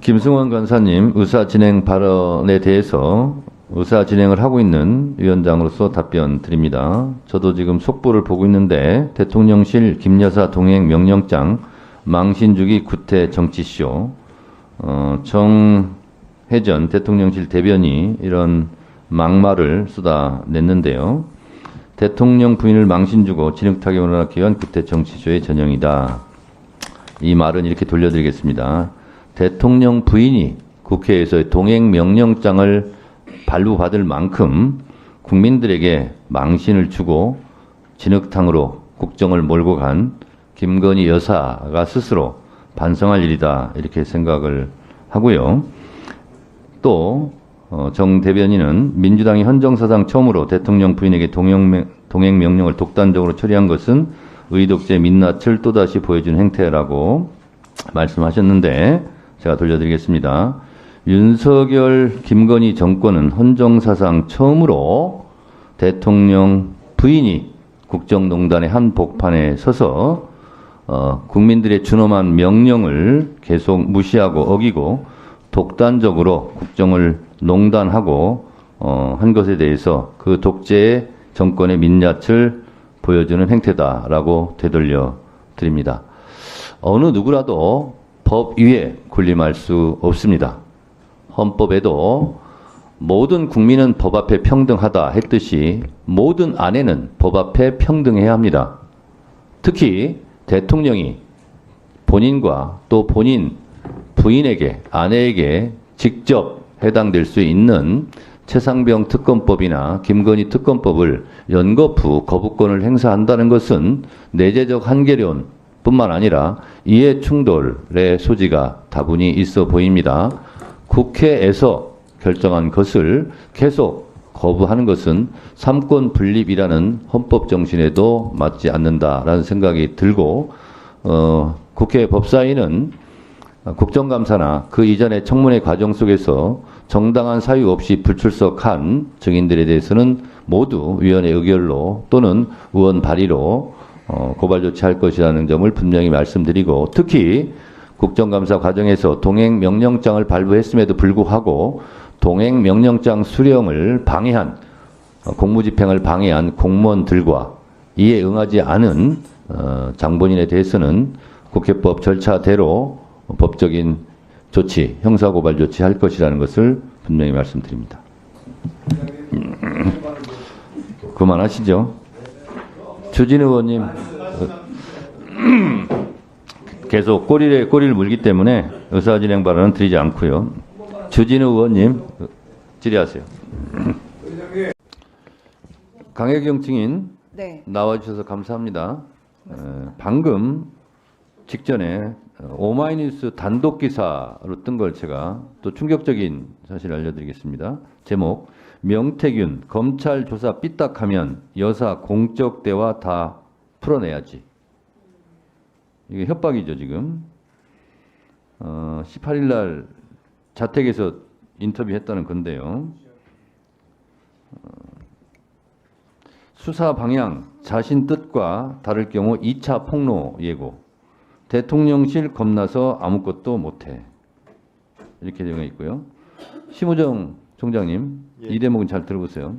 김승원 간사님 의사 진행 발언에 대해서 의사 진행을 하고 있는 위원장으로서 답변 드립니다. 저도 지금 속보를 보고 있는데 대통령실 김여사 동행 명령장 망신주기 구태 정치쇼 정혜전 대통령실 대변이 이런 막말을 쏟아냈는데요. 대통령 부인을 망신주고 진흙탕에 몰아넣기 위한 구태 정치쇼의 전형이다. 이 말은 이렇게 돌려드리겠습니다. 대통령 부인이 국회에서 동행 명령장을 발부받을 만큼 국민들에게 망신을 주고 진흙탕으로 국정을 몰고 간 김건희 여사가 스스로 반성할 일이다 이렇게 생각을 하고요. 또 정 대변인은 민주당이 헌정사상 처음으로 대통령 부인에게 동행 명령을 독단적으로 처리한 것은 의독제 민낯을 또다시 보여준 행태라고 말씀하셨는데 제가 돌려드리겠습니다. 윤석열, 김건희 정권은 헌정사상 처음으로 대통령 부인이 국정농단의 한복판에 서서 국민들의 준엄한 명령을 계속 무시하고 어기고 독단적으로 국정을 농단하고 한 것에 대해서 그 독재의 정권의 민낯을 보여주는 행태다라고 되돌려 드립니다. 어느 누구라도 법 위에 군림할 수 없습니다. 헌법에도 모든 국민은 법 앞에 평등하다 했듯이 모든 아내는 법 앞에 평등해야 합니다. 특히 대통령이 본인과 또 본인 부인에게, 아내에게 직접 해당될 수 있는 최상병 특검법이나 김건희 특검법을 연거푸 거부권을 행사한다는 것은 내재적 한계론 뿐만 아니라 이해 충돌의 소지가 다분히 있어 보입니다. 국회에서 결정한 것을 계속 거부하는 것은 삼권 분립이라는 헌법 정신에도 맞지 않는다라는 생각이 들고 국회 법사위는 국정감사나 그 이전의 청문회 과정 속에서 정당한 사유 없이 불출석한 증인들에 대해서는 모두 위원회 의결로 또는 의원 발의로 고발 조치할 것이라는 점을 분명히 말씀드리고, 특히 국정감사 과정에서 동행 명령장을 발부했음에도 불구하고 동행 명령장 수령을 방해한 공무집행을 방해한 공무원들과 이에 응하지 않은 장본인에 대해서는 국회법 절차대로 법적인 조치, 형사고발 조치할 것이라는 것을 분명히 말씀드립니다. 그만하시죠. 주진 의원님 계속 꼬리를 물기 때문에 의사진행 발언은 드리지 않고요. 주진 의원님 질의하세요. 강혜경 증인 네. 나와주셔서 감사합니다. 방금 직전에 오마이뉴스 단독 기사로 뜬 걸 제가 또 충격적인 사실을 알려드리겠습니다. 제목: 명태균 검찰 조사 삐딱하면 여사 공적 대화 다 풀어내야지. 이게 협박이죠 지금. 18일 날 자택에서 인터뷰했다는 건데요. 수사 방향 자신 뜻과 다를 경우 2차 폭로 예고. 대통령실 겁나서 아무것도 못해. 이렇게 되어 있고요. 심우정 총장님, 이 대목은 잘 들어보세요.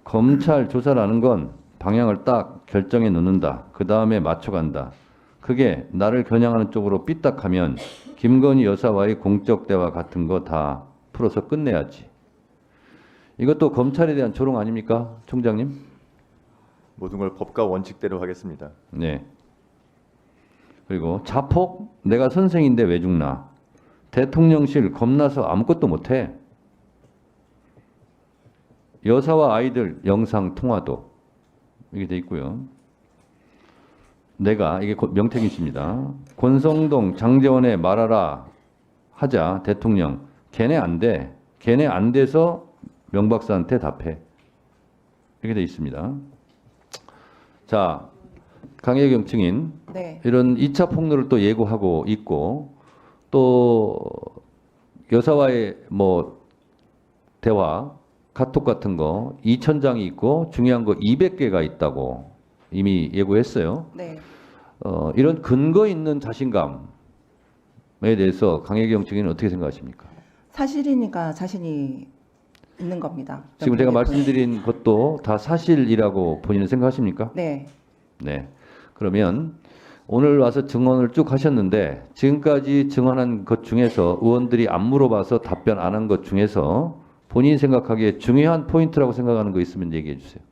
검찰 조사라는 건 방향을 딱 결정해 놓는다. 그 다음에 맞춰간다. 그게 나를 겨냥하는 쪽으로 삐딱하면 김건희 여사와의 공적 대화 같은 거 다 풀어서 끝내야지. 이것도 검찰에 대한 조롱 아닙니까, 총장님? 모든 걸 법과 원칙대로 하겠습니다. 네. 그리고 자폭? 내가 선생인데 왜 죽나? 대통령실 겁나서 아무것도 못해. 여사와 아이들 영상 통화도 이게 돼 있고요. 내가 이게 명태균 씨입니다. 권성동, 장제원에 말하라 하자 대통령 걔네 안 돼. 걔네 안 돼서 명 박사한테 답해. 이렇게 돼 있습니다. 자, 강혜경 증인 네. 이런 2차 폭로를 또 예고하고 있고 또 여사와의 뭐 대화 카톡 같은 거 2,000장이 있고 중요한 거 200개가 있다고 이미 예고했어요. 네. 이런 근거 있는 자신감에 대해서 강혜경 증인은 어떻게 생각하십니까? 사실이니까 자신이 있는 겁니다. 지금 제가 말씀드린 것도 다 사실이라고 본인은 생각하십니까? 네. 네. 그러면 오늘 와서 증언을 쭉 하셨는데 지금까지 증언한 것 중에서 의원들이 안 물어봐서 답변 안 한 것 중에서 본인이 생각하기에 중요한 포인트라고 생각하는 거 있으면 얘기해 주세요.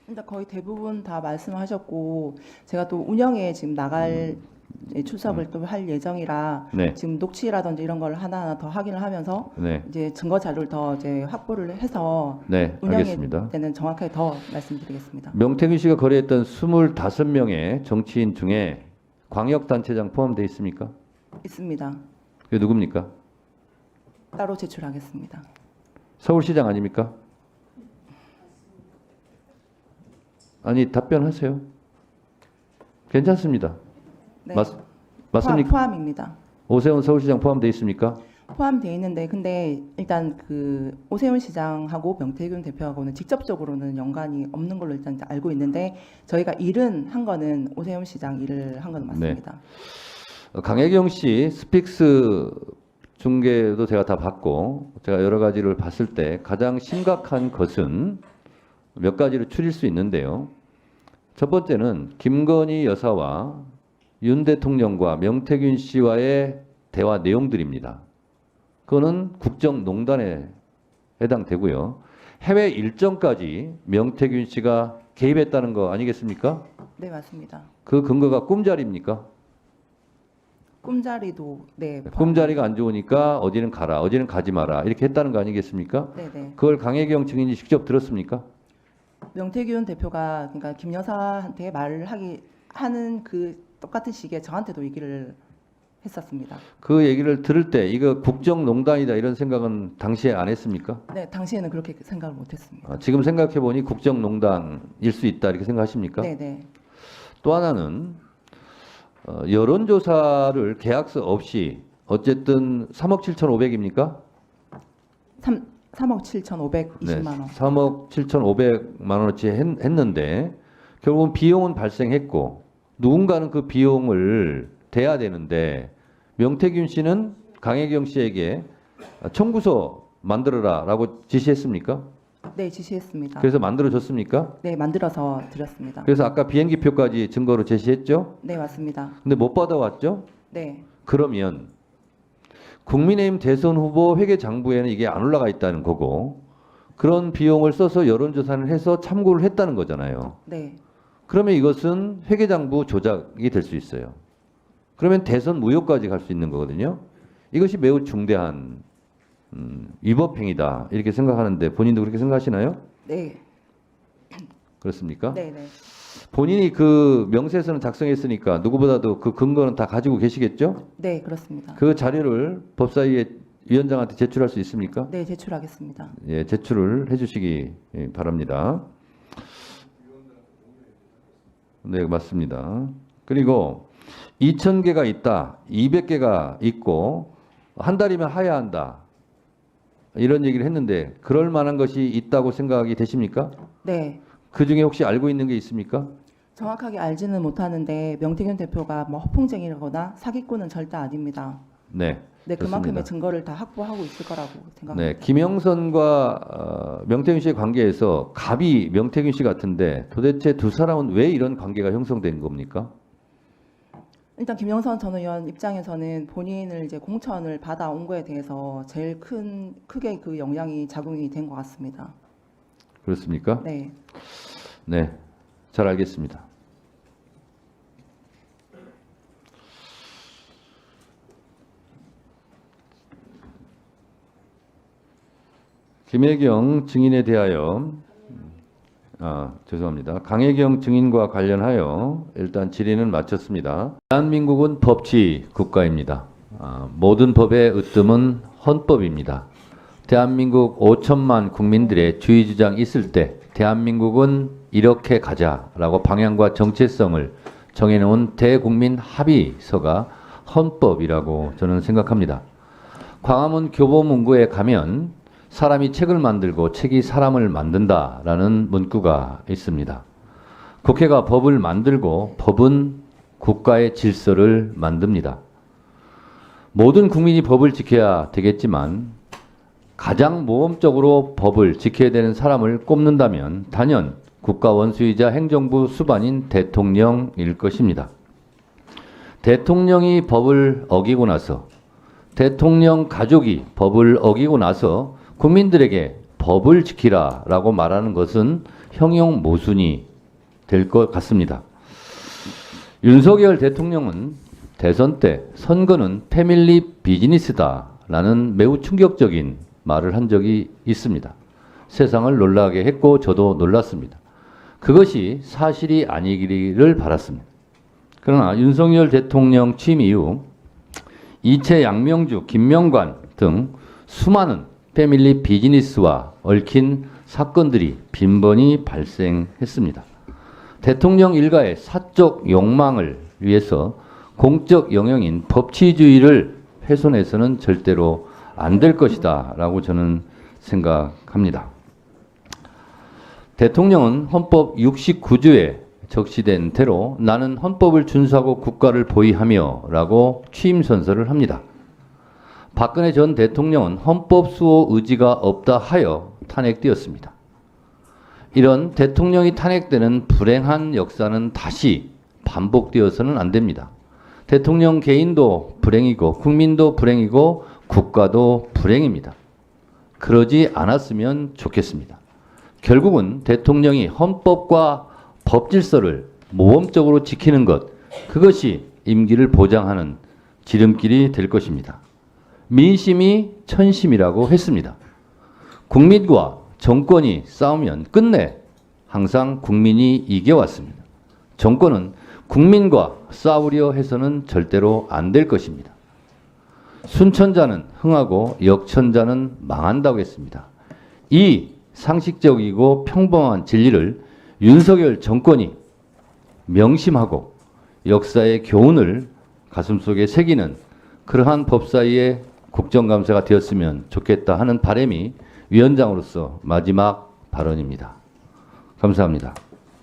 일단 거의 대부분 다 말씀하셨고 제가 또 운영에 지금 나갈 출석을 또 할 예정이라 네. 지금 녹취라든지 이런 걸 하나하나 더 확인을 하면서 네. 이제 증거 자료를 더 이제 확보를 해서 네, 운영에 알겠습니다. 때는 정확하게 더 말씀드리겠습니다. 명태균 씨가 거래했던 25명의 정치인 중에 광역단체장 포함되어 있습니까? 있습니다. 그게 누굽니까? 따로 제출하겠습니다. 서울시장 아닙니까? 아니 답변하세요. 괜찮습니다. 네. 맞습니까? 포함입니다. 오세훈 서울시장 포함되어 있습니까? 포함되어 있는데 근데 일단 그 오세훈 시장하고 명태균 대표하고는 직접적으로는 연관이 없는 걸로 일단 알고 있는데 저희가 일은 한 거는 오세훈 시장 일을 한 건 맞습니다. 강혜경 씨 스픽스 중계도 제가 다 봤고 제가 여러 가지를 봤을 때 가장 심각한 것은 몇 가지로 추릴 수 있는데요. 첫 번째는 김건희 여사와 윤 대통령과 명태균 씨와의 대화 내용들입니다. 그거는 국정농단에 해당되고요. 해외 일정까지 명태균 씨가 개입했다는 거 아니겠습니까? 네, 맞습니다. 그 근거가 꿈자리입니까? 꿈자리도 네. 꿈자리가 안 좋으니까 어디는 가라, 어디는 가지 마라 이렇게 했다는 거 아니겠습니까? 네네. 그걸 강혜경 증인이 직접 들었습니까? 명태균 대표가 그러니까 김 여사한테 하는 그 똑같은 시기에 저한테도 얘기를 했었습니다. 그 얘기를 들을 때 이거 국정농단이다 이런 생각은 당시에 안 했습니까? 네, 당시에는 그렇게 생각을 못했습니다. 지금 생각해 보니 국정농단일 수 있다 이렇게 생각하십니까? 네네. 또 하나는 여론조사를 계약서 없이 어쨌든 3억 7,500입니까? 3억 7,520만 원. 3억 7,500만 원어치 했는데 결국은 비용은 발생했고 누군가는 그 비용을 대야 되는데 명태균 씨는 강혜경 씨에게 청구서 만들어라라고 지시했습니까? 네, 지시했습니다. 그래서 만들어줬습니까? 네, 만들어서 드렸습니다. 그래서 아까 비행기표까지 증거로 제시했죠? 네, 맞습니다. 근데 못 받아왔죠? 네. 그러면 국민의힘 대선 후보 회계장부에는 이게 안 올라가 있다는 거고 그런 비용을 써서 여론조사를 해서 참고를 했다는 거잖아요. 네. 그러면 이것은 회계장부 조작이 될 수 있어요. 그러면 대선 무효까지 갈 수 있는 거거든요. 이것이 매우 중대한 위법행위다 이렇게 생각하는데 본인도 그렇게 생각하시나요? 네. 그렇습니까? 네, 네. 본인이 그 명세서는 작성했으니까 누구보다도 그 근거는 다 가지고 계시겠죠? 네, 그렇습니다. 그 자료를 법사위의 위원장한테 제출할 수 있습니까? 네, 제출하겠습니다. 예, 제출을 해주시기 바랍니다. 네, 맞습니다. 그리고 2,000개가 있다, 200개가 있고 한 달이면 하야한다 이런 얘기를 했는데 그럴 만한 것이 있다고 생각이 되십니까? 네. 그 중에 혹시 알고 있는 게 있습니까? 정확하게 알지는 못하는데 명태균 대표가 뭐 허풍쟁이라거나 사기꾼은 절대 아닙니다. 네. 네, 좋습니다. 그만큼의 증거를 다 확보하고 있을 거라고 생각합니다. 네, 김영선과 명태균 씨의 관계에서 갑이 명태균 씨 같은데 도대체 두 사람은 왜 이런 관계가 형성된 겁니까? 일단 김영선 전 의원 입장에서는 본인을 이제 공천을 받아온 거에 대해서 제일 크게 그 영향이 작용이 된 것 같습니다. 그렇습니까? 네. 네, 잘 알겠습니다. 김혜경 증인에 대하여 죄송합니다. 강혜경 증인과 관련하여 일단 질의는 마쳤습니다. 대한민국은 법치 국가입니다. 모든 법의 으뜸은 헌법입니다. 대한민국 5천만 국민들의 주의 주장이 있을 때 대한민국은 이렇게 가자라고 방향과 정체성을 정해놓은 대국민 합의서가 헌법이라고 저는 생각합니다. 광화문 교보문고에 가면 사람이 책을 만들고 책이 사람을 만든다라는 문구가 있습니다. 국회가 법을 만들고 법은 국가의 질서를 만듭니다. 모든 국민이 법을 지켜야 되겠지만 가장 모범적으로 법을 지켜야 되는 사람을 꼽는다면 단연 국가 원수이자 행정부 수반인 대통령일 것입니다. 대통령이 법을 어기고 나서 대통령 가족이 법을 어기고 나서 국민들에게 법을 지키라라고 말하는 것은 형용 모순이 될 것 같습니다. 윤석열 대통령은 대선 때 선거는 패밀리 비즈니스다라는 매우 충격적인 말을 한 적이 있습니다. 세상을 놀라게 했고 저도 놀랐습니다. 그것이 사실이 아니기를 바랐습니다. 그러나 윤석열 대통령 취임 이후 이채 양명주, 김명관 등 수많은 패밀리 비즈니스와 얽힌 사건들이 빈번히 발생했습니다. 대통령 일가의 사적 욕망을 위해서 공적 영역인 법치주의를 훼손해서는 절대로 안 될 것이다 라고 저는 생각합니다. 대통령은 헌법 69조에 적시된 대로 나는 헌법을 준수하고 국가를 보위하며 라고 취임 선서를 합니다. 박근혜 전 대통령은 헌법 수호 의지가 없다 하여 탄핵되었습니다. 이런 대통령이 탄핵되는 불행한 역사는 다시 반복되어서는 안 됩니다. 대통령 개인도 불행이고 국민도 불행이고 국가도 불행입니다. 그러지 않았으면 좋겠습니다. 결국은 대통령이 헌법과 법질서를 모범적으로 지키는 것, 그것이 임기를 보장하는 지름길이 될 것입니다. 민심이 천심이라고 했습니다. 국민과 정권이 싸우면 끝내 항상 국민이 이겨왔습니다. 정권은 국민과 싸우려 해서는 절대로 안 될 것입니다. 순천자는 흥하고 역천자는 망한다고 했습니다. 이 상식적이고 평범한 진리를 윤석열 정권이 명심하고 역사의 교훈을 가슴속에 새기는 그러한 법사위의 국정감사가 되었으면 좋겠다 하는 바람이 위원장으로서 마지막 발언입니다. 감사합니다.